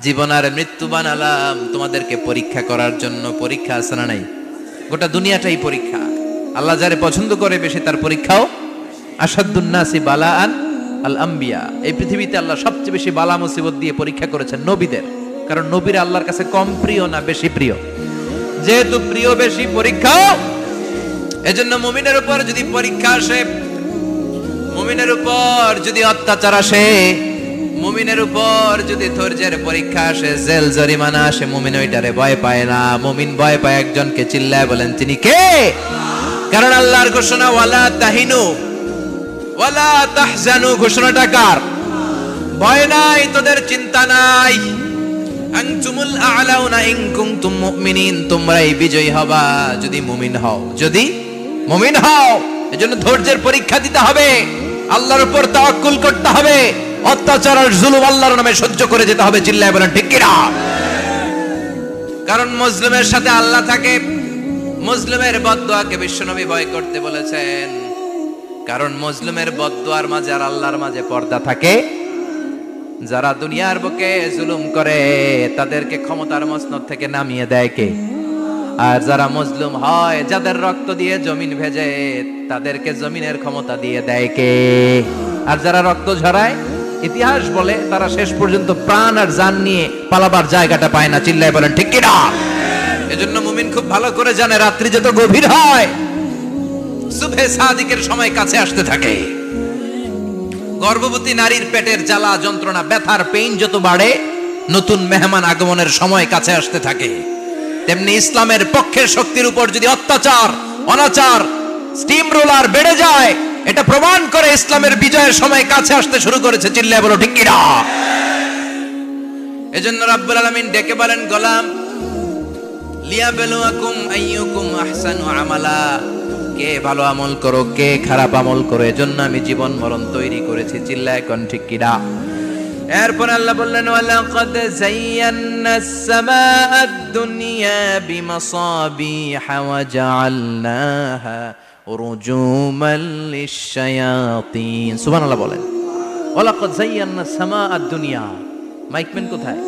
জীবন আর মৃত্যু বানালাম তোমাদেরকে পরীক্ষা করার জন্য। পরীক্ষা আছে না নাই? গোটা দুনিয়াটাই পরীক্ষা। আল্লাহ যারে পছন্দ করে বেশি তার পরীক্ষাও। আসাদুন নাসি বালাআন আল আম্বিয়া। এই পৃথিবীতে আল্লাহ সবচেয়ে বেশি বালা মুসিবত দিয়ে পরীক্ষা করেছেন নবীদের, কারণ নবীরা আল্লাহর কাছে কম প্রিয় না বেশি প্রিয়? যেহেতু প্রিয় বেশি, পরীক্ষাও। এজন্য মুমিনের উপর যদি পরীক্ষা আসে, মুমিনের উপর যদি অত্যাচার আসে, মুমিনের উপর যদি ধৈর্যের পরীক্ষা আসে, জেল জরিমানা আসে, মুমিন ওইটারে ভয় পায় না। মুমিন ভয় পায় একজনকে, চিল্লায় বলেন তিনি কে? কারণ আল্লাহর ঘোষণা ওয়ালা তাহিনু ওয়ালা তাহজানু। ঘোষণাটা কার? ভয় নাই, তোদের চিন্তা নাই। আনতুমুল আ'লাউনা ইন কুনতুম মুমিনিন। তোমরাই বিজয়ী হবা যদি মুমিন হও, যদি মুমিন হও। এজন্য ধৈর্যের পরীক্ষা দিতে হবে, আল্লাহর উপর তাওয়াক্কুল করতে হবে, অত্যাচার আর জুলুম আল্লাহর নামে সহ্য করে যেতে হবে। চিল্লায় বলেন ঠিক কি না? কারণ মুসলিমের সাথে আল্লাহ থাকে। মুসলিমের বদদুয়াকে বিশ্বনবী ভয় করতে বলেছেন, কারণ মুসলিমের বদদুয়ার মাঝে আর আল্লাহর মাঝে পর্দা থাকে। যারা দুনিয়ার বুকে জুলুম করে তাদেরকে ক্ষমতার মসনদ থেকে নামিয়ে দেয় কে? আর যারা মজলুম হয়, যাদের রক্ত দিয়ে জমিন ভেজে, তাদেরকে জমিনের ক্ষমতা দিয়ে দেয় কে? আর যারা রক্ত ঝরায়, ইতিহাস বলে তারা শেষ পর্যন্ত প্রাণ আর জান নিয়ে পালাবার জায়গাটা পায় না। চিল্লায় বলেন ঠিক কি না? এজন্য মুমিন খুব ভালো করে জানে, রাত্রি যত গভীর হয়, সুবহে সাদিকের সময় কাছে আসতে থাকে। গর্ভবতী নারীর পেটের জ্বালা যন্ত্রণা, ব্যথার পেইন যত বাড়ে, নতুন মেহমান আগমনের সময় কাছে আসতে থাকে। তেমনি ইসলামের পক্ষের শক্তির উপর যদি অত্যাচার, অনাচার, স্টিম রোলার বেড়ে যায়, এটা প্রমাণ করে ইসলামের বিজয়ের সময় কাছে আসতে শুরু করেছে। চিল্লায় বলো ঠিক কি না? এজন্য রাব্বুল আলামিন ডেকে বলেন, গোলাম লিয়াবলুয়াকুম আইয়ুকুম আহসানু আমালা। কে ভালো আমল করো, কে খারাপ আমল করো, এজন্য আমি জীবন মরণ তৈরি করেছি। চিল্লায় কোন ঠিক কি না? এরপর আল্লাহ বললেন, ওয়ালাকাদ যায়্যানাস সামাআদ দুনিয়া বিমাসাবিহা ওয়া জাআলনাহা রুজুমান লিশ-শায়াতিন। সুবহানাল্লাহ বলেন। ওয়ালাকাদ যায়্যানাস সামাআদ দুনিয়া। মাইকম্যান কোথায়?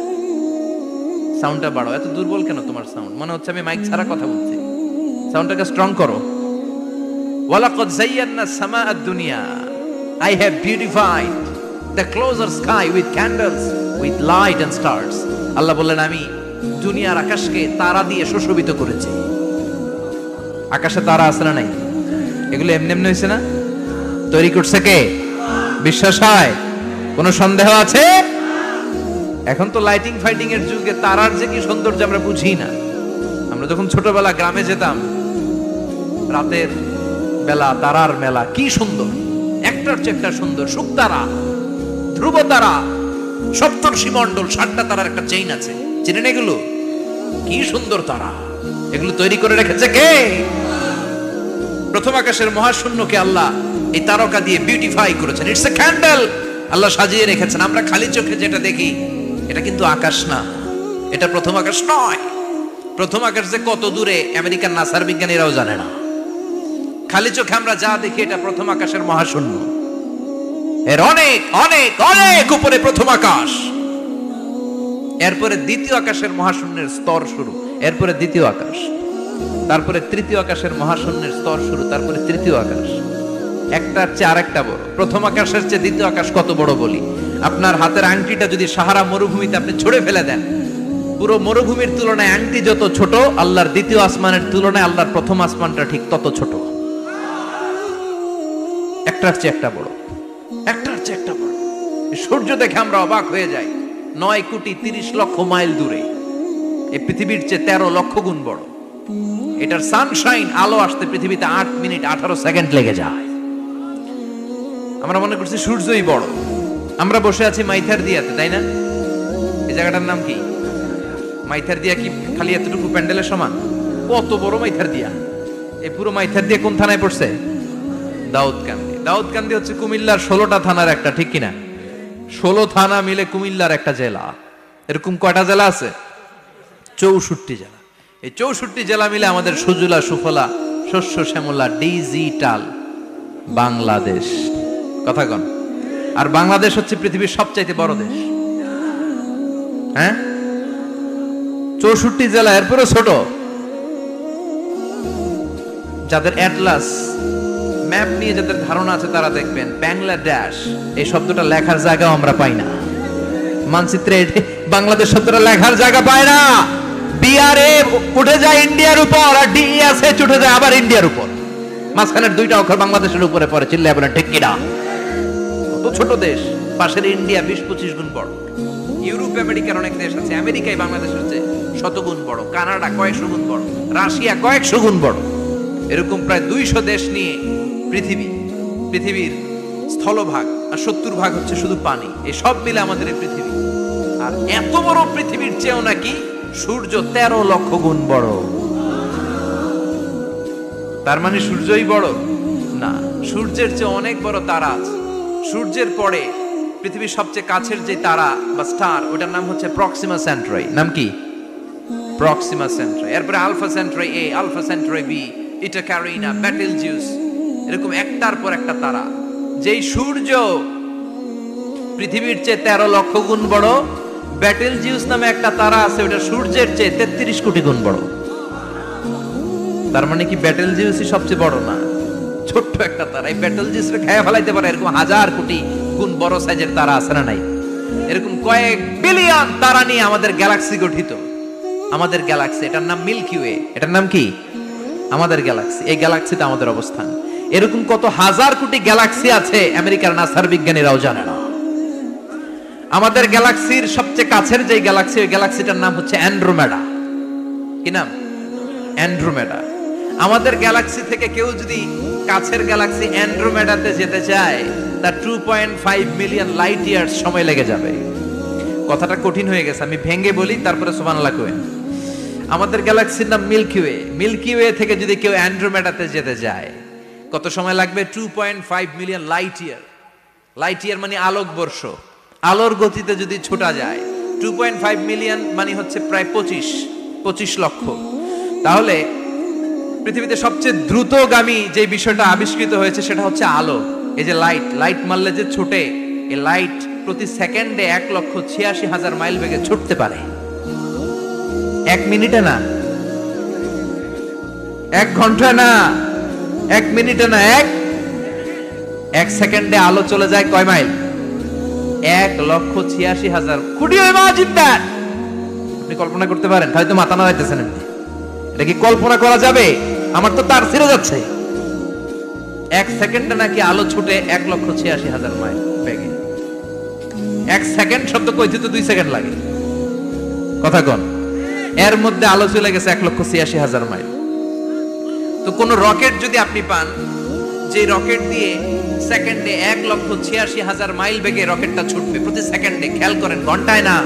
সাউন্ডটা বাড়াও। এত দুর্বল কেন তোমার সাউন্ড? মনে হচ্ছে আমি মাইক ছাড়া কথা বলছি। সাউন্ডটাকে স্ট্রং করো। ওয়ালাকাদ যায়্যানাস সামাআদ দুনিয়া। I have beautified the closer sky with candles, with light and stars. আল্লাহ বললেন, আমি দুনিয়ার আকাশকে তারা দিয়ে সুশোভিত করেছি। আকাশে তারা আছে না নাই? এগুলো এমনি এমনি হয়েছে না? তৈরি করছে কে? বিশ্বাস হয়? কোনো সন্দেহ আছে? এখন তো লাইটিং ফাইটিং এর যুগে তারার যে কি সৌন্দর্য আমরা বুঝি না। আমরা যখন ছোটবেলা গ্রামে যেতাম, রাতের বেলা তারার মেলা, কি সুন্দর, একটার চেয়ে একটা সুন্দর। শুকতারা, ধ্রুব তারা, সপ্তর্ষি মণ্ডল, 7টা তারার একটা চেইন আছে, চিনেন এগুলো? কি সুন্দর তারা! এগুলো তৈরি করে রেখেছে কে? প্রথম আকাশের মহাশূন্যকে আল্লাহ এই তারকা দিয়ে বিউটিফাই করেছেন। It's a candle. আল্লাহ সাজিয়ে রেখেছেন। আমরা খালি চোখে যেটা দেখি, এটা কিন্তু আকাশ না, এটা প্রথম আকাশ নয়। প্রথম আকাশ যে কত দূরে আমেরিকার নাসার বিজ্ঞানীরাও জানে না। খালি চোখে আমরা যা দেখি, এটা প্রথম আকাশের মহাশূন্য। এর অনেক অনেক অনেক উপরে প্রথম আকাশ। এরপরে দ্বিতীয় আকাশের মহাশূন্যের স্তর শুরু, এরপরে দ্বিতীয় আকাশ, তারপরে তৃতীয় আকাশের মহাশূন্যের স্তর শুরু, তারপরে তৃতীয় আকাশ। একটার চেয়ে আরেকটা বড়। প্রথম আকাশের চেয়ে দ্বিতীয় আকাশ কত বড় বলি? আপনার হাতের আংটিটা যদি সাহারা মরুভূমিতে আপনি ছুঁড়ে ফেলে দেন, পুরো মরুভূমির তুলনায় আংটি যত ছোট, আল্লাহর দ্বিতীয় আসমানের তুলনায় আল্লাহর প্রথম আসমানটা ঠিক তত ছোট। একটার চেয়ে একটা বড়, একটার চেয়ে একটা বড়। সূর্য দেখে আমরা অবাক হয়ে যাই। 9,30,00,000 মাইল দূরে, এই পৃথিবীর চেয়ে 13 লক্ষ গুণ বড়। এটার সানশাইন, আলো আসতে পৃথিবীতে 8 মিনিট 18 সেকেন্ড লেগে যায়। আমরা মনে করছি সূর্যই বড়। আমরা বসে আছি মাইথার দিয়াতে, তাই না? এই জায়গাটার নাম কি? মাইথার দিয়া কি খালি এতটুকু প্যান্ডেলের সমান? কত বড় মাইথার দিয়া! এই পুরো মাইথার দিয়া কোন থানায় পড়ছে? দাউদকান্দি। দাউদকান্দি হচ্ছে কুমিল্লার 16টা থানার একটা, ঠিক কিনা? 16 থানা মিলে কুমিল্লার একটা জেলা। এরকম কয়টা জেলা আছে? 64 জেলা। এই 64 জেলা মিলে আমাদের সুজলা সুফলা শস্য শ্যামলা ডিজিটাল বাংলাদেশ। কথা কন। আর বাংলাদেশ হচ্ছে পৃথিবীর সবচাইতে বড় দেশ। হ্যাঁ 64 জেলা, এরপরে ছোট। যাদের অ্যাটলাস ম্যাপ নিয়ে যাদের ধারণা আছে তারা দেখবেন বাংলাদেশ এই শব্দটা লেখার জায়গাও আমরা পাই না। মানচিত্রে বাংলাদেশ শব্দটা লেখার জায়গা পায় না। বিআরএ উঠে যায় ইন্ডিয়ার উপর, আর ডিএসএচ উঠে যায় আবার ইন্ডিয়ার উপর। মাঝখানের দুইটা অক্ষর বাংলাদেশের উপরে পড়ে। চিল্লায় বলেন ঠিক কিনা? কত ছোট দেশ, পাশের ইন্ডিয়া 20-25 গুণ বড়। ইউরোপ আমেরিকার অনেক দেশ আছে, আমেরিকায় বাংলাদেশের চেয়ে শতগুণ বড়, কানাডা কয়েকশো গুণ বড়, রাশিয়া কয়েকশো গুণ বড়। এরকম প্রায় 200 দেশ নিয়ে পৃথিবীর স্থলভাগ, আর 70% হচ্ছে শুধু পানি। এই সব মিলে আমাদের এই পৃথিবী। আর এত বড় পৃথিবীর চেয়েও নাকি সূর্য 13 লক্ষ গুণ বড়। তার মানে সূর্যই বড় না, সূর্যের চেয়ে অনেক বড় তারা আছে। সূর্যের পরে পৃথিবীর সবচেয়ে কাছের যে তারা বা স্টার, ওটার নাম হচ্ছে প্রক্সিমা সেন্ট্রাই। নাম কি? প্রক্সিমা সেন্ট্রাই। এরপরে আলফা সেন্ট্রাই এ, আলফা সেন্ট্রাই বি, ইটা ক্যারিনা, বেটেলজিউস, এরকম একটার পর একটা তারা। যেই সূর্য পৃথিবীর চেয়ে 13 লক্ষ গুণ বড়, বেটেলজিউস নামে একটা তারা আছে, ওটা সূর্যের চেয়ে 33 কোটি গুণ বড়। তার মানে কি বেটেলজিউসই সবচেয়ে বড় না? ছোট্ট একটা তারা। এই বেটেলজিউসকে খেয়ে ফেলাইতে পারে এরকম 1000 কোটি গুণ বড় সাইজের তারা আছে না নাই? এরকম কয়েক বিলিয়ন তারা নিয়ে আমাদের গ্যালাক্সি গঠিত। আমাদের গ্যালাক্সি, এটার নাম মিল্কি ওয়ে। এটার নাম কি? আমাদের গ্যালাক্সি। এই গ্যালাক্সিতে আমাদের অবস্থান। এরকম কত হাজার কোটি গ্যালাক্সি আছে আমেরিকার নাসার বিজ্ঞানীরাও জানে না। আমাদের গ্যালাক্সির সবচেয়ে কাছের যে গ্যালাক্সি, ওই গ্যালাক্সিটার নাম হচ্ছে অ্যান্ড্রোমেডা। কি নাম? অ্যান্ড্রোমেডা। আমাদের গ্যালাক্সি থেকে কেউ যদি কাছের গ্যালাক্সি অ্যান্ড্রোমেডাতে যেতে চায়, তার 2.5 মিলিয়ন লাইট ইয়ার্স সময় লেগে যাবে। কথাটা কঠিন হয়ে গেছে, আমি ভেঙে বলি, তারপরে সুবহানাল্লাহ কই। আমাদের গ্যালাক্সির নাম মিল্কি ওয়ে। মিল্কি ওয়ে থেকে যদি কেউ অ্যান্ড্রোমেডাতে যেতে যায়, কত সময় লাগবে? 2.5 million light year. Light year মানে আলোকবর্ষ। আলোর গতিতে যদি ছোটা যায়, 2.5 মিলিয়ন মানে হচ্ছে প্রায় 25 লক্ষ। তাহলে পৃথিবীতে সবচেয়ে দ্রুতগামী যে বিষয়টা আবিষ্কৃত হয়েছে সেটা হচ্ছে আলো। এই যে লাইট মারলে যে ছোটে, এই লাইট প্রতি সেকেন্ডে 1,86,000 মাইল বেগে ছুটতে পারে। 1 মিনিটে না, 1 ঘন্টা না, 1 মিনিটে না, 1 সেকেন্ডে আলো চলে যায় কয় mile? 1,86,000। Could you imagine that? আপনি কল্পনা করতে পারেন? হয়তো মাথা নাড়াইতেছেন। এটা কি কল্পনা করা যাবে? আমার তো তার ছিঁড়ে যাচ্ছে। 1 সেকেন্ডে নাকি আলো ছুটে 1,86,000 মাইল বেগে। 1 সেকেন্ড শব্দ কইতে তো 2 সেকেন্ড লাগে। কথা কোন? এর মধ্যে আলো চলে গেছে 1,86,000 মাইল। তো কোন রকেট যদি আপনি পান, যে রকেট দিয়ে সেকেন্ডে 1,86,000 মাইল বেগে রকেটটা ছুটবে প্রতি সেকেন্ডে, খেয়াল করেন, ঘন্টায় না,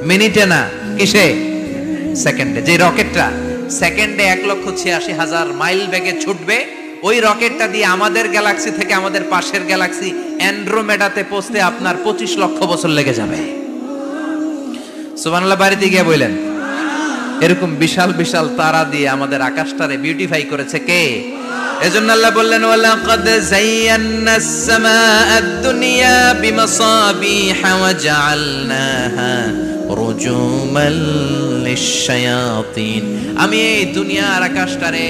মিনিটে না, কিসে? সেকেন্ডে। যে রকেটটা সেকেন্ডে 1,86,000 মাইল বেগে ছুটবে, ওই রকেটটা দিয়ে আমাদের গ্যালাক্সি থেকে আমাদের পাশের গ্যালাক্সি অ্যান্ড্রোমেডাতে পৌঁছতে আপনার 25 লক্ষ বছর লেগে যাবে। সুবহানাল্লাহ বাড়িতে গিয়ে বললেন। এরকম বিশাল বিশাল তারা দিয়ে আমাদের আকাশটারে বিউটিফাই করেছে কে? এজন্য আল্লাহ বললেন, ওয়ালাকাদ যায়্যানাস সামাআদ দুনিয়া বিমাসাবিহা ওয়া জাআলনাহা রুজুমান লিশ-শায়াতিন। আমি এই দুনিয়ার আকাশটারে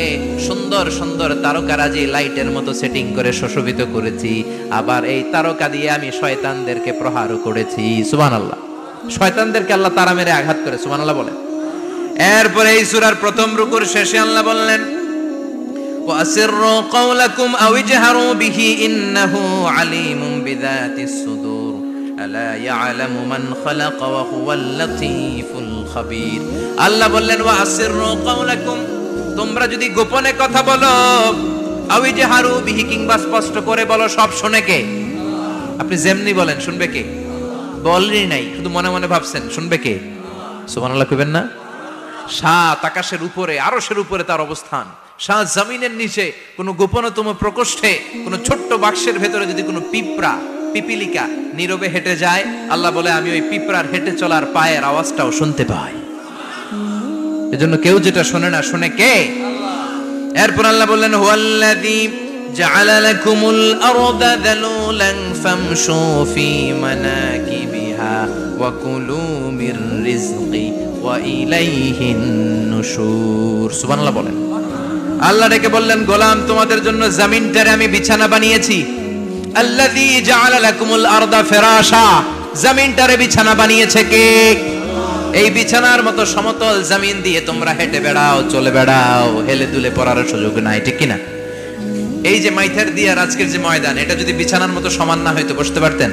সুন্দর সুন্দর তারকারাজি লাইটের মতো সেটিং করে সুশোভিত করেছি। আবার এই তারকা দিয়ে আমি শয়তানদেরকে প্রহারও করেছি। সুবহানাল্লাহ। শয়তানদেরকে আল্লাহ তারা মেরে আঘাত করে। সুবহানাল্লাহ বলেন। এরপরে এই সূরার প্রথম রুকুর শেষে আল্লাহ বললেন, وَأَسِرُّوا قَوْلَكُمْ أَوْ اجْهَرُوا بِهِ إِنَّهُ عَلِيمٌ بِذَاتِ الصُّدُورِ أَلَا يَعْلَمُ مَنْ خَلَقَ وَهُوَ اللَّطِيفُ الْخَبِيرُ। আল্লাহ বললেন, وَأَسِرُّوا قَوْلَكُمْ, তোমরা যদি গোপনে কথা বলো, أَوْ اجْهَرُوا بِهِ, কিংবা স্পষ্ট করে বলো, সব শুনে কে? আপনি যেমনি বলেন শুনবে কে? বলেনই নাই, শুধু মনে মনে ভাবছেন, শুনবে কে? সুবহানাল্লাহ কইবেন না? সাত আকাশের উপরে, আরশের উপরে তার অবস্থান, সাত জমিনের নিচে কোন গোপনতম প্রকোষ্ঠে, কোন ছোট্ট বাক্সের ভেতরে যদি কোনো পিপিলিকা নীরবে হেঁটে যায়, আল্লাহ বলে আমি ওই পিঁপড়ার হেঁটে চলার পায়ের আওয়াজটাও শুনতে পাই। এজন্য কেউ যেটা শোনে না, শুনে কে? এরপর আল্লাহ বললেন, হুয়াল্লাযী জাআলা লাকুমুল আরদা যালুলান ফামশু ফি মানাকিবিহা ওয়া কুলু মির রিজকি ওয়া ইলাইহিন নুশুর। সুবহানাল্লাহ বলেন। আল্লাহ ডেকে বললেন, গোলাম তোমাদের জন্য জমিনটারে আমি বিছানা বানিয়েছি। আল্লাযী জাআলা লাকুমুল আরদা ফিরাশা, জমিনটারে বিছানা বানিয়েছে কে? এই বিছানার মতো সমতল জমিন দিয়ে তোমরা হেঁটে বেড়াও, চলে বেড়াও, হেলে দুলে পড়ার সুযোগ নাই, ঠিক কিনা? এই যে মাইথার দিয়ে আজকের যে ময়দান, এটা যদি বিছানার মতো সমান না হয়তো বসতে পারতেন?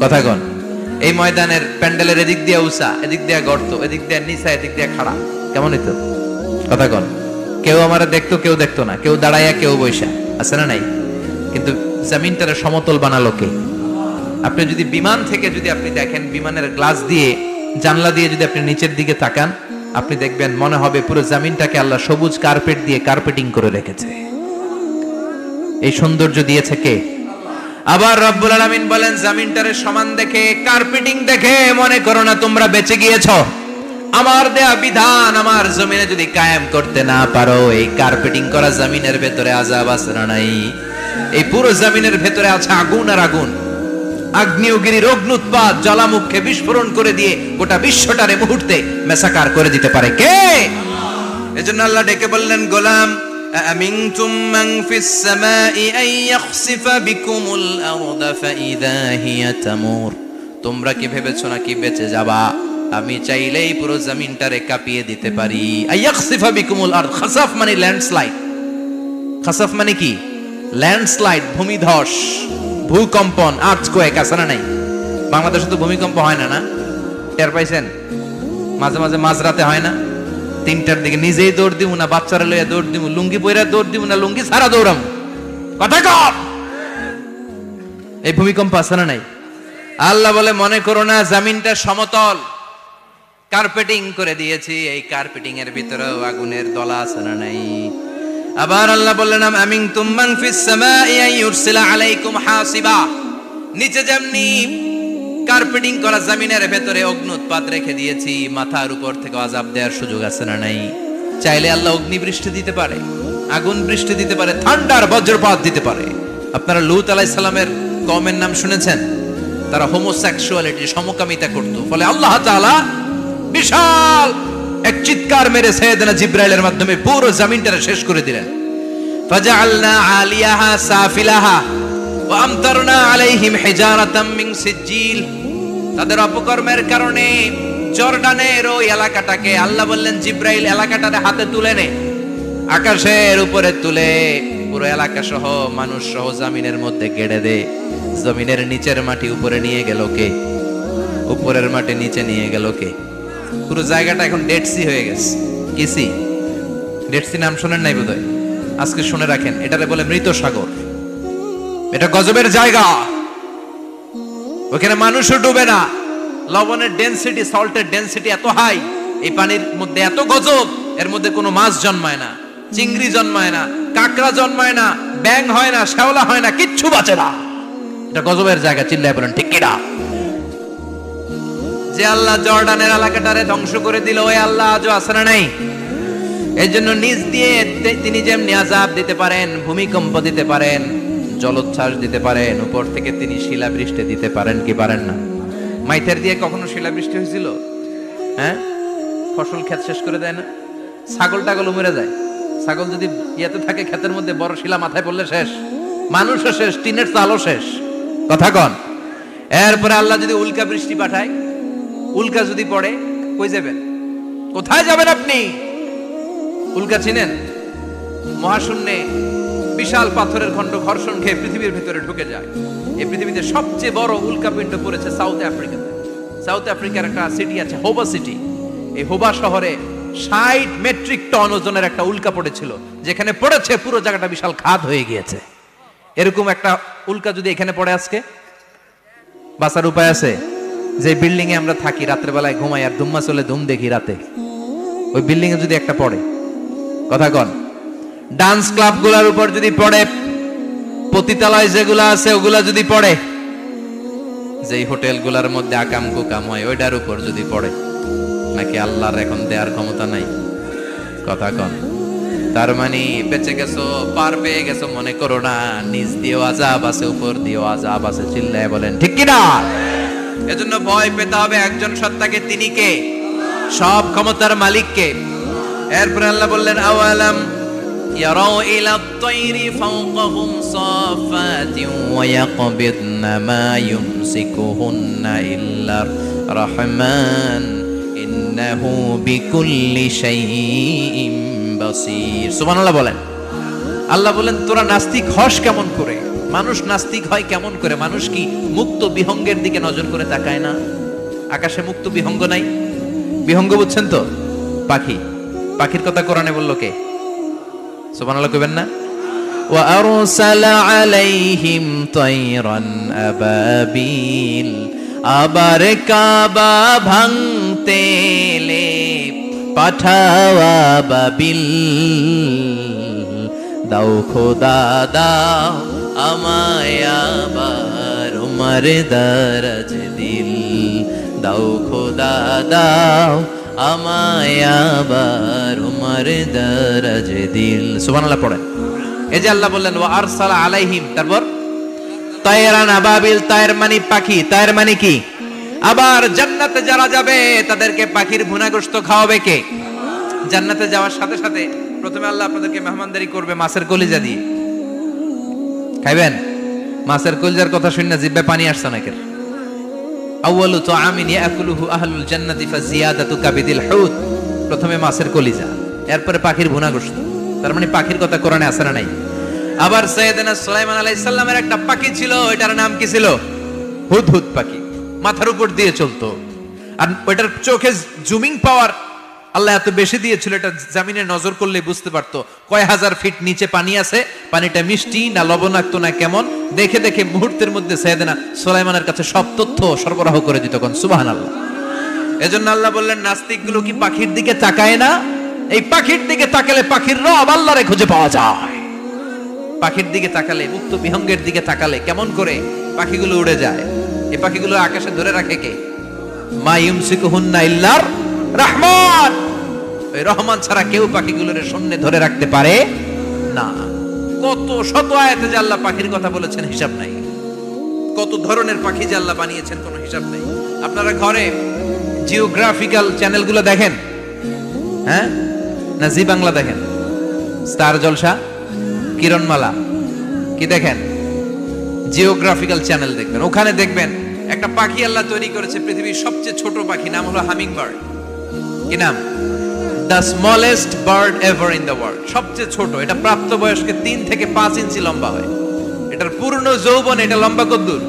কথা কন। এই ময়দানের প্যান্ডেলের এদিক দিয়ে উঁচা, এদিক দিয়ে গর্ত, এদিক দিয়ে নিচা, এদিক দিয়ে খাড়া, কেমন হইতো? কথা কন। কেউ আমারে দেখতো, কেউ দেখতো না, কেউ দাঁড়াইয়া, কেউ বৈশা, আছে না নাই? কিন্তু জমিনটারে সমতল বানালো কে? আপনি যদি বিমান থেকে যদি আপনি দেখেন, বিমানের গ্লাস দিয়ে, জানলা দিয়ে যদি আপনি নিচের দিকে তাকান, আপনি দেখবেন মনে হবে পুরো জমিনটাকে আল্লাহ সবুজ কার্পেট দিয়ে কার্পেটিং করে রেখেছে। এই সৌন্দর্য দিয়েছে কে? আবার রব্বুল আলামিন বলেন, জমিনটারে সমান দেখে, কার্পেটিং দেখে মনে করো না তোমরা বেঁচে গিয়েছো। আমার দেয়া বিধান আমার জমিনে যদি কায়েম করতে না পারো, এই কার্পেটিং করা জমিনের ভেতরে আযাব আছে না নাই? এই পুরো জমিনের ভেতরে আছে আগুন আর আগুন। আগ্নেয়গিরির অগ্নুৎপাত জ্বালামুখে বিস্ফোরণ করে দিয়ে গোটা বিশ্বটারে মুহূর্তে মেসাকার করে দিতে পারে কে? এজন্য আল্লাহ ডেকে বললেন, গোলাম আমিনতুম মান ফিস সামাই আন ইয়াখসিফা বিকুমুল আরদা ফাইযা হিয়া তামুর। তোমরা কি ভেবেছো নাকি বেঁচে যাবা? আমি চাইলেই পুরো জমিনটারে কাঁপিয়ে দিতে পারি। আন ইয়াখসিফা বিকুমুল আরদ, খাসাফ মানে ল্যান্ডস্লাইড। খাসাফ মানে কি? ল্যান্ডস্লাইড, ভূমিধস, ভূকম্পন, আর্থকোয়েক, আছে না নাই? বাংলাদেশে তো ভূমিকম্প হয় না, না? টের পাইছেন? মাঝে মাঝে মাঝরাতে হয় না? 3টার দিকে নিজেই দৌড় দিব না বাচ্চারা লইয়া দৌড় দিব, লুঙ্গি পইরা দৌড় দিব না লুঙ্গি ছাড়া দৌড়াম, কথা কর। এই ভূমিকম্প আছে না নাই? আল্লাহ বলে, মনে করো না জমিনটা সমতল, কার্পেটিং করে দিয়েছি। এই কার্পেটিং এর ভিতরেও আগুনের দলা আছে না নাই? আবার আল্লাহ বললেন, আমিনতুম মান ফিস সামাই আন ইউরসিলা আলাইকুম হাসিবা। নিচে যেমনি কার্পেটিং করা জমিনের ভেতরে অগ্নুৎপাত রেখে দিয়েছি, মাথার উপর থেকে আযাব দেওয়ার সুযোগ আছে না নাই? চাইলে আল্লাহ অগ্নি বৃষ্টি দিতে পারে, আগুন বৃষ্টি দিতে পারে, ঠান্ডার বজ্রপাত দিতে পারে। আপনারা লূত আলাইহিস সালামের কওমের নাম শুনেছেন? তারা হোমোসেক্সুয়ালিটি, সমকামিতা করত। ফলে আল্লাহ তাআলা বিশাল এক চিৎকার মেরে সাইয়েদনা জিবরাইলের মাধ্যমে পুরো জমিনটা শেষ করে দিলেন। ফাজআলনা আলিয়াহা সাফিলাহা ওয়া আমতারনা আলাইহিম হিজারাতাম মিন সিজিল। তাদের অপকর্মের কারণে জর্ডানের ওই এলাকাটাকে আল্লাহ বললেন, জিবরাইল এলাকাটারে হাতে তুলে নে, আকাশের উপরে তুলে পুরো এলাকা সহ মানুষ সহ জমিনের মধ্যে গেড়ে দে। জমিনের নিচের মাটি উপরে নিয়ে গেল কে? উপরের মাটি নিচে নিয়ে গেল কে? পুরো জায়গাটা এখন ডেড সি হয়ে গেছে। কি সি? ডেড সি নাম শুনেন নাই বোধহয়? আজকে শুনে রাখেন, এটারে বলে মৃত সাগর। এটা গজবের জায়গা, ওখানে মানুষও ডুবে না। লবণের ডেনসিটি, সল্টের ডেনসিটি এত হাই, এই পানির মধ্যে এত গজব, এর মধ্যে কোনো মাছ জন্মায় না, চিংড়ি জন্মায় না, কাঁকড়া জন্মায় না, ব্যাং হয় না, শ্যাওলা হয় না, কিচ্ছু বাঁচে না। এটা গজবের জায়গা, চিল্লায় বলেন ঠিক কিনা? যে আল্লাহ জর্ডানের এলাকাটারে ধ্বংস করে দিল, ওই আল্লাহ আজও আছে না নাই? এই জন্য নিজ দিয়ে তিনি যেমনি আযাব দিতে পারেন, ভূমিকম্প দিতে পারেন, জলোচ্ছ্বাস দিতে পারেন, উপর থেকে তিনি শিলাবৃষ্টি দিতে পারেন কি পারেন না? মাইথার দিয়ে কখনো শিলাবৃষ্টি হয়েছিল? হ্যাঁ, ফসল ক্ষেত শেষ করে দেয় না? ছাগল টাগল মরে যায়। ছাগল যদি ইয়েতে থাকে ক্ষেতের মধ্যে, বড় শিলা মাথায় পড়লে শেষ, মানুষও শেষ, টিনের চালও শেষ, কথা কন। এরপরে আল্লাহ যদি উল্কা বৃষ্টি পাঠায়, উল্কা যদি পড়ে, কই যাবেন? কোথায় যাবেন আপনি? উল্কা চিনেন? মহাশূন্যে বিশাল পাথরের খণ্ড ঘর্ষণ খেয়ে পৃথিবীর ভিতরে ঢুকে যায়। এই পৃথিবীতে সবচেয়ে বড় উল্কাপিণ্ড পড়েছে সাউথ আফ্রিকাতে। সাউথ আফ্রিকার একটা সিটি আছে, হোবা সিটি। এই হোবা শহরে 60 মেট্রিক টন ওজনের একটা উল্কা পড়েছিল, যেখানে পড়েছে পুরো জায়গাটা বিশাল খাদ হয়ে গিয়েছে। এরকম একটা উল্কা যদি এখানে পড়ে আজকে, বাঁচার উপায় আছে? যে বিল্ডিং এ আমরা থাকি, রাত্রে বেলায় ঘুমাই আর ধুম্মা চলে ধুম দেখি রাতে, ওই বিল্ডিং এ যদি একটা পড়ে, কথা কন। ডান্স ক্লাব গুলার উপর যদি পড়ে, পতিতালয় যেগুলা আছে ওগুলা যদি পড়ে, যেই হোটেল গুলার মধ্যে আকাম কুকাম হয় ওইটার উপর যদি পড়ে, নাকি আল্লাহর এখন দেয়ার ক্ষমতা নাই? কথা কন। তার মানে বেঁচে গেছো, পার পেয়ে গেছো মনে করো না, নিচ দিয়েও আযাব আছে, উপর দিয়েও আযাব আছে, চিল্লায় বলেন ঠিক কিনা? এজন্য ভয় পেতে হবে একজন সত্তাকে, তিনি কে? সব ক্ষমতার মালিক কে? এরপর আল্লাহ বললেন আওয়ালাম ইয়ারাউ ইলা আত-তায়রি ফাওকাহুম সাফাতিন ওয়া ইয়াকবিদনা মা ইউমসিকুহুন্না ইল্লার রাহমান ইন্নাহু বিকুল্লি শাইইন বাসীর। সুবহানাল্লাহ বলেন। আল্লাহ বলেন তোরা নাস্তিক হস কেমন করে? মানুষ নাস্তিক হয় কেমন করে? মানুষ কি মুক্ত বিহঙ্গের দিকে নজর করে তাকায় না? আকাশে মুক্ত বিহঙ্গ নাই? বিহঙ্গ বুঝছেন তো? পাখি। পাখির কথা কোরআনে বললো কে? সুবহানাল্লাহ কইবেন না? ওয়া আরসালা আলাইহিম তায়রান আবাবিল, আবার কাবা ভাঙতে এলে পাঠাওয়া বাবিল। দাও খোদা দাও আমায় আবার উমার দারাজ দিল, দাও খোদা দাও আমায় আবার উমার দারাজ দিল। সুবহানাল্লাহ পড়েন। এই যে আল্লাহ বললেন ওয়া আরসালা আলাইহিম, তারপর তায়রান আবাবিল, তায়ের মানে পাখি, তায়ের মানে কি? আবার জান্নাতে যারা যাবে তাদেরকে পাখির ভুনা গোশত খাওয়াবে কে? জান্নাতে যাওয়ার সাথে সাথে প্রথমে আল্লাহ আপনাদেরকে মেহমানদারি করবে মাছের কলিজা দিয়ে। খাইবেন? মাছের কলিজার কথা শুনে জিহ্বায় পানি আসছে অনেকের। আউয়ালু তুআমিন ইয়াকুলুহু আহলুল জান্নাতি ফাজিয়াদাতু কাবিদিল হুত, প্রথমে মাছের কলিজা, এরপরে পাখির ভুনা গোশত। তার মানে পাখির কথা কোরআনে আছে না নাই? আবার সাইয়েদনা সুলাইমান আলাইহিস সালামের একটা পাখি ছিল, এটার নাম কি ছিল? হুদহুদ পাখি। মাথার উপর দিয়ে চলতো, আর ওইটার চোখে জুমিং পাওয়ার আল্লাহ এত বেশি দিয়েছিল, এটা জমিনে নজর করলে বুঝতে পারতো কয় হাজার ফিট নিচে পানি আছে, পানিটা মিষ্টি না লবণাক্ত না কেমন, দেখে দেখে মুহূর্তের মধ্যে সাইয়েদনা সুলাইমানের কাছে সব তথ্য সরবরাহ করে দিত। কোন সুবহানাল্লাহ। এজন্য আল্লাহ বললেন নাস্তিকগুলো কি পাখির দিকে তাকায় না? এই পাখির দিকে তাকালে পাখির রব আল্লাহরে খুঁজে পাওয়া যায়। পাখির দিকে তাকালে, মুক্ত বিহঙ্গের দিকে তাকালে কেমন করে পাখিগুলো উড়ে যায়। এই পাখিগুলো আকাশে ধরে রাখে কে? মা ইউমসিকুহুন্না ইল্লার রহমান। ওই রহমান ছাড়া কেউ পাখিগুলোর সামনে ধরে রাখতে পারে না। কত শত আয়াতে যে আল্লাহ পাখির কথা বলেছেন হিসাব নাই, কত ধরনের পাখি যে আল্লাহ বানিয়েছেন কোনো হিসাব নাই। আপনারা ঘরে জিওগ্রাফিক্যাল চ্যানেলগুলো দেখেন? হ্যাঁ, না জি বাংলা দেখেন? স্টার জলসা, কিরণমালা কি দেখেন? জিওগ্রাফিক্যাল চ্যানেল দেখবেন। ওখানে দেখবেন একটা পাখি আল্লাহ তৈরি করেছে, পৃথিবীর সবচেয়ে ছোট পাখি, নাম হলো হামিং বার্ড। কি নাম? The smallest bird ever in the world. সবচেয়ে ছোট। এটা প্রাপ্তবয়স্কে 3 থেকে 5 ইঞ্চি লম্বা হয়। এটার পূর্ণ যৌবন এটা লম্বা কতদূর?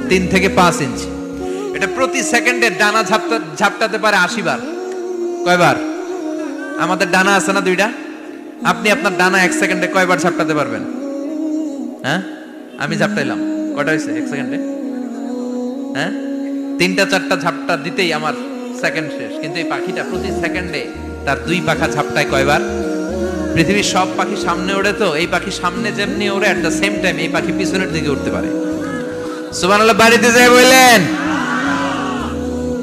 3 থেকে 5 ইঞ্চি। এটা প্রতি সেকেন্ডে ডানা ঝাপটাতে পারে 80 বার। কয়বার? আমাদের ডানা আছে না 2টা? আপনি আপনার ডানা 1 সেকেন্ডে কয়বার ঝাপটাতে পারবেন? হ্যাঁ, আমি ঝাপটাইলাম, কয়টা হয়েছে 1 সেকেন্ডে? হ্যাঁ, 3টা 4টা ঝাপটা দিতেই আমার সেকেন্ড শেষ। কিন্তু এই পাখিটা প্রতি সেকেন্ডে তার 2 পাখা ঝাপটায় কয়বার? পৃথিবীর সব পাখি সামনে ওড়ে, তো এই পাখি সামনে যেমনি ওড়ে, এট দ্য সেম টাইম এই পাখি পিছনের দিকে উঠতে পারে। সুবহানাল্লাহ। বাড়িতে যায় বললেন।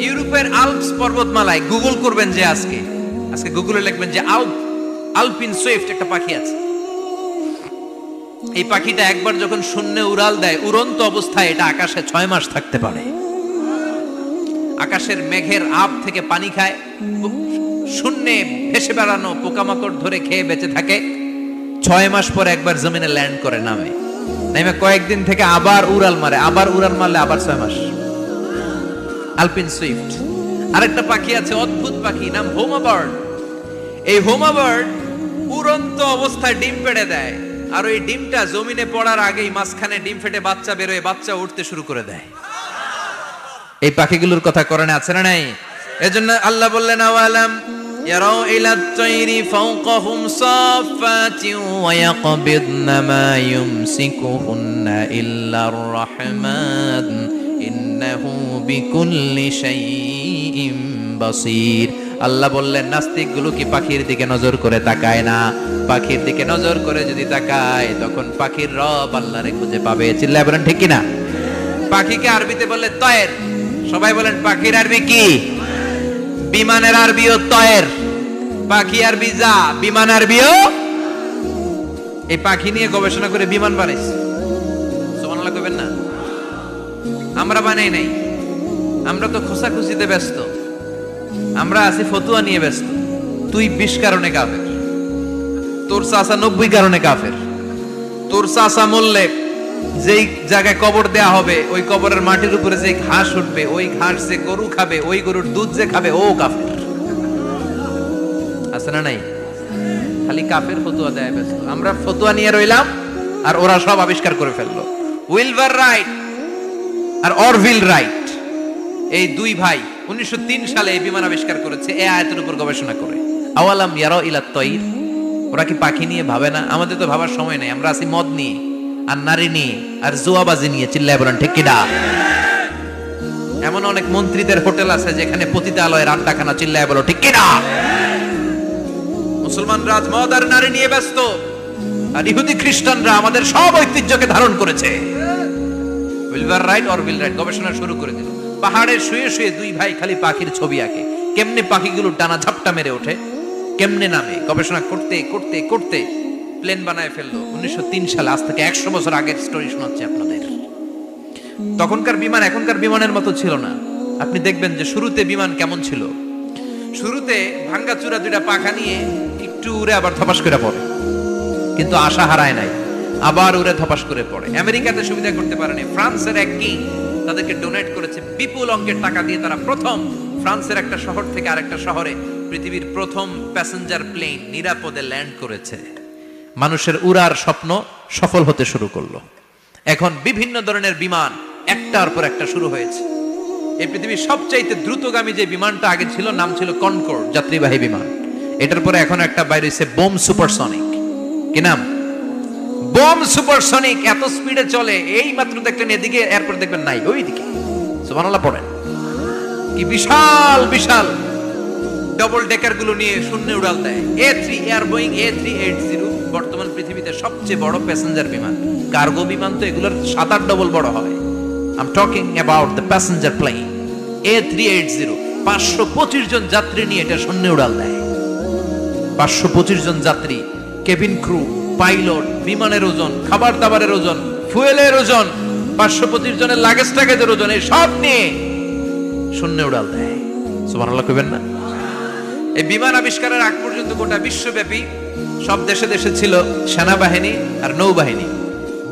ইউরোপের আল্পস পর্বতমালায় গুগল করবেন যে আজকে গুগলে লিখবেন যে আলপিন সুইফট একটা পাখি আছে। এই পাখিটা একবার যখন শূন্যে উড়াল দেয়, উড়ন্ত অবস্থায় এটা আকাশে 6 মাস থাকতে পারে। আকাশের মেঘের আপ থেকে পানি খায়, শূন্যে ভেসে বেড়ানো পোকামাকড় ধরে খেয়ে বেঁচে থাকে। 6 মাস পর একবার জমিনে ল্যান্ড করে, নামে কয়েকদিন থেকে আবার উড়াল মারে, আবার উড়াল মারলে আবার 6 মাস। আলপিন সুইফট। আরেকটা পাখি আছে, অদ্ভুত পাখি, নাম হোমা বার্ড। এই হোমা বার্ড উড়ন্ত অবস্থায় ডিম পেড়ে দেয়, আর ওই ডিমটা জমিনে পড়ার আগেই মাঝখানে ডিম ফেটে বাচ্চা বেরোয়, বাচ্চা উঠতে শুরু করে দেয়। এই পাখিগুলোর কথা কোরআনে আছে না নাই? এজন্য আল্লাহ বললেন আওয়ালাম ইয়ারাউ ইলা তায়রি ফাওকাহুম সাফাতিন ওয়া ইয়াকবিদনা মা ইউমসিকুহুন্না ইল্লার রাহমান ইন্নাহু বিকুল্লি শাইইন বাসীর। আল্লাহ বললেন নাস্তিকগুলো কি পাখির দিকে নজর করে তাকায় না? পাখির দিকে নজর করে যদি তাকায় তখন পাখির রব আল্লাহরে খুঁজে পাবে। চিল্লায় বলেন ঠিক কিনা? পাখিকে আরবিতে বললে তয়ের। সবাই বলেন পাখির আরবি কি? বিমানের আরবিও তয়ের। পাখি আরবি যা, বিমান আরবিও। এই পাখি নিয়ে গবেষণা করে বিমান বানাইছে। সুবহানাল্লাহ কইবেন না? আমরা বানাই নাই, আমরা তো খোসাখুচিতে ব্যস্ত, আমরা আছি ফতুয়া নিয়ে ব্যস্ত। তুই 20 কারণে কাফের, তোর চাচা 90 কারণে কাফের। তোর চাচা মরলে যেই জায়গায় কবর দেয়া হবে, ওই কবরের মাটির উপরে যে ঘাস উঠবে, ওই ঘাস যে গরু খাবে, ওই গরুর দুধ যে খাবে, ও কাফের। আছে না নাই? খালি কাফের ফতুয়া দেয় ব্যস্ত। আমরা ফতুয়া নিয়ে রইলাম, আর ওরা সব আবিষ্কার করে ফেললো। উইলবার রাইট আর অরভিল রাইট, এই দুই ভাই 1903 সালে এই বিমান আবিষ্কার করেছে এই আয়াতের উপর গবেষণা করে। আওয়ালাম ইয়ারা ইলা তয়র, ওরা কি পাখি নিয়ে ভাবে না? আমাদের তো ভাবার সময় নেই, আমরা আছি মদ নিয়ে আর নারী নিয়ে আর জুয়াবাজি নিয়ে। চিল্লায় বলেন ঠিক কিনা? এমন অনেক মন্ত্রীদের হোটেল আছে যেখানে পতিতালয়ের আড্ডাখানা। চিল্লায় বলো ঠিক কিনা? মুসলমানরা মদ আর নারী নিয়ে ব্যস্ত, আর ইহুদি খ্রিস্টানরা আমাদের সব ঐতিহ্যকে ধারণ করেছে। উইলবার রাইট অরভিল রাইট গবেষণা শুরু করে দিল। পাহাড়ে শুয়ে শুয়ে দুই ভাই খালি পাখির ছবি আঁকে, কেমনে পাখিগুলো ডানা ঝাপটা মেরে ওঠে, কেমনে নামে। গবেষণা করতে করতে করতে প্লেন বানায় ফেললো 1903 সালে। আজ থেকে 100 বছর আগের স্টোরি শোনাচ্ছি আপনাদের। তখনকার বিমান এখনকার বিমানের মতো ছিল না। আপনি দেখবেন যে শুরুতে বিমান কেমন ছিল। শুরুতে ভাঙ্গা চূড়া দুইটা পাখা নিয়ে একটু উড়ে আবার ধপাস করে পড়ে, কিন্তু আশা হারায় নাই, আবার উড়ে ধপাস করে পড়ে। আমেরিকাতে সুবিধা করতে পারেনি। ফ্রান্সের এক কিং তাদেরকে ডোনেট করেছে বিপুল অঙ্কের টাকা দিয়ে। তারা প্রথম ফ্রান্সের একটা শহর থেকে আরেকটা শহরে পৃথিবীর প্রথম প্যাসেঞ্জার প্লেন নিরাপদে ল্যান্ড করেছে। মানুষের উড়ার স্বপ্ন সফল হতে শুরু করলো। এখন বিভিন্ন ধরনের বিমান একটার পর একটা শুরু হয়েছে। এই পৃথিবীর সবচাইতে দ্রুতগামী যে বিমানটা আগে ছিল, নাম ছিল কনকর্ড, যাত্রীবাহী বিমান। এটার পরে এখন একটা বাইরে হয়েছে বোম সুপারসনিক। কি নাম? Bomb supersonic. এত স্পিডে চলে, এই মাত্র দেখলেন এদিকে, এরপর দেখবেন নাই ওইদিকে। সুবহানাল্লাহ পড়েন। কি বিশাল বিশাল ডবল ডেকার গুলো নিয়ে শূন্যে উড়াল দেয়। A3 এয়ার বোয়িং A380 বর্তমান পৃথিবীতে সবচেয়ে বড় প্যাসেঞ্জার বিমান। কার্গো বিমান তো এগুলোর 7-8 ডবল বড় হয়। I'm talking about the passenger plane A380। 525 জন যাত্রী নিয়ে এটা শূন্যে উড়াল দেয়। 525 জন যাত্রী, কেবিন ক্রু, পাইলট, বিমানের ওজন, খাবার দাবারের ওজন, ফুয়েলের ওজন, 525 জনের লাগেজ টাগেজের ওজন, এই সব নিয়ে শূন্যে উড়াল দেয়। সুবহানাল্লাহ কইবেন না? এই বিমান আবিষ্কারের আগ পর্যন্ত গোটা বিশ্বব্যাপী সব দেশে দেশে ছিল সেনাবাহিনী আর নৌবাহিনী।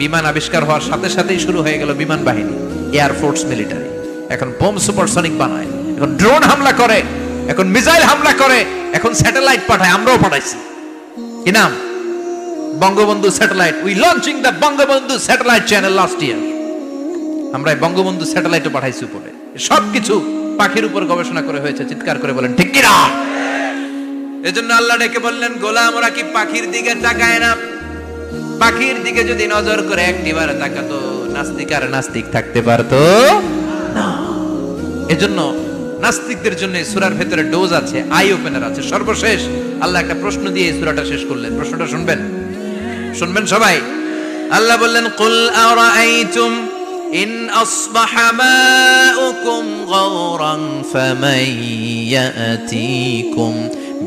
বিমান আবিষ্কার হওয়ার সাথে সাথেই শুরু হয়ে গেল বিমান বাহিনী, এয়ারফোর্স, মিলিটারি। এখন বোম সুপারসনিক বানায়, এখন ড্রোন হামলা করে, এখন মিসাইল হামলা করে, এখন স্যাটেলাইট পাঠায়। আমরাও পাঠাইছি। কি নাম? Bangabandhu satellite. We launching the Bangabandhu satellite channel last year. আমরা বঙ্গবন্ধু স্যাটেলাইটও পাঠাইছি উপরে। সবকিছু পাখির উপর গবেষণা করে হয়েছে। চিৎকার করে বলেন ঠিক কিনা? এজন্য আল্লাহ ডেকে বললেন, গোলাম ওরা কি পাখির দিকে তাকায় না? পাখির দিকে যদি নজর করে একটিবার তাকাতো, নাস্তিক আর নাস্তিক থাকতে পারতো না। এজন্য নাস্তিকদের জন্য সূরার ভেতরে ডোজ আছে, আই ওপেনার আছে। সর্বশেষ আল্লাহ একটা প্রশ্ন দিয়ে এই সূরাটা শেষ করলেন। প্রশ্নটা শুনবেন? শুনবেন সবাই? আল্লাহ বললেন, কুল আরাআইতুম ইন আসবাহা মাউকুম গাওরান ফামান ইয়াতিকুম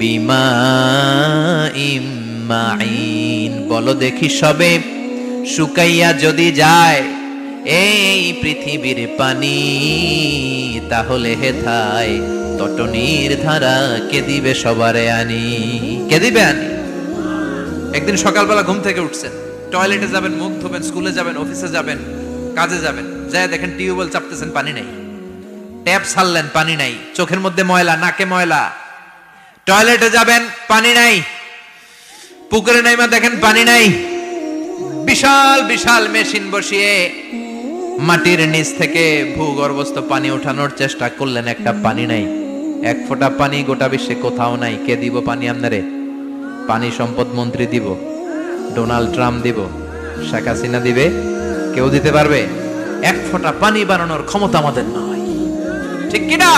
বিমাইম মাইন। বলো দেখি সবে, শুকাইয়া যদি যায় এই পৃথিবীর পানি, তাহলে হেথায় তটনির ধারা কে দিবে সবারে আনি? কে দিবে আনি? একদিন সকালবেলা ঘুম থেকে উঠছেন, টয়লেটে যাবেন, মুখ ধোবেন, স্কুলে যাবেন, অফিসে যাবেন, কাজে যাবেন, যায় দেখেন টিউবওয়েল চাপতেছেন, পানি নাই। ট্যাপ ছাড়লেন, পানি নাই। চোখের মধ্যে ময়লা, নাকে ময়লা। টয়লেটে যাবেন, পানি নাই। পুকুরে নাইমা দেখেন পানি নাই। বিশাল বিশাল মেশিন বসিয়ে মাটির নিচ থেকে ভূগর্ভস্থ পানি ওঠানোর চেষ্টা করলেন, একটা পানি নাই। এক ফোঁটা পানি গোটা বিশ্বে কোথাও নাই। কে দিব পানি আপনারে? পানি সম্পদ মন্ত্রী দিব, ডোনাল্ড ট্রাম্প দিব, শেখ হাসিনা দিবে? কেউ দিতে পারবে? এক ফোঁটা পানি বানানোর ক্ষমতা আমাদের নয়। ঠিক কিনা?